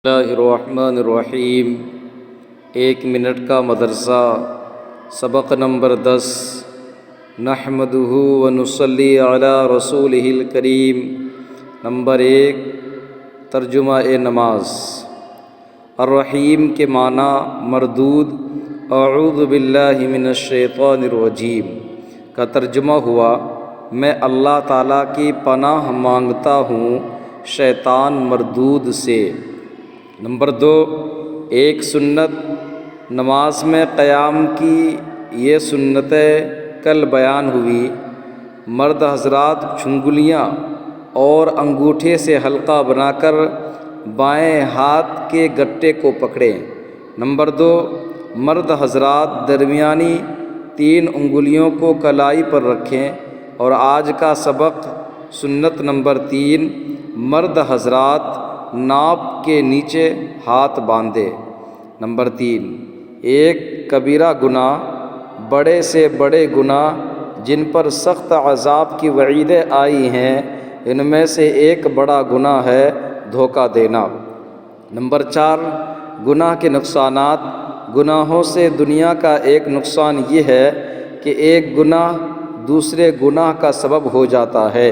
اللہ الرحمن الرحیم 1 منٹ کا مدرسہ سبق نمبر 10 نحمدہ ونصلی علی رسولہ الکریم۔ نمبر 1 ترجمہ نماز۔ الرحیم کے معنی مردود اعوذ باللہ من الشیطان الرجیم کا ترجمہ ہوا میں اللہ تعالیٰ کی پناہ مانگتا ہوں شیطان مردود سے۔ نمبر 2 ایک سنت نماز میں قیام کی یہ سنتیں کل بیان ہوئی۔ مرد حضرات چنگلیاں اور انگوٹھے سے حلقہ بنا کر بائیں ہاتھ کے گٹے کو پکڑیں۔ نمبر 2 مرد حضرات درمیانی 3 انگلیوں کو کلائی پر رکھیں۔ اور آج کا سبق سنت نمبر 3 مرد حضرات ناپ کے نیچے ہاتھ باندھے۔ نمبر 3 ایک کبیرہ گناہ بڑے سے بڑے گناہ جن پر سخت عذاب کی وعیدیں آئی ہیں، ان میں سے ایک بڑا گناہ ہے دھوکہ دینا۔ نمبر 4 گناہ کے نقصانات۔ گناہوں سے دنیا کا ایک نقصان یہ ہے کہ ایک گناہ دوسرے گناہ کا سبب ہو جاتا ہے،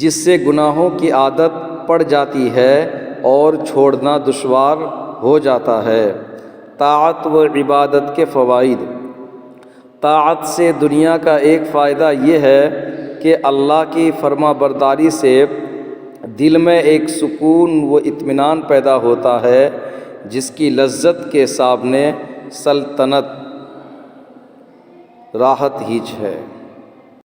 جس سے گناہوں کی عادت پڑ جاتی ہے اور چھوڑنا دشوار ہو جاتا ہے۔ طاعت و عبادت کے فوائد۔ طاعت سے دنیا کا ایک فائدہ یہ ہے کہ اللہ کی فرما برداری سے دل میں ایک سکون و اطمینان پیدا ہوتا ہے، جس کی لذت کے سامنے سلطنت راحت ہیچ ہے۔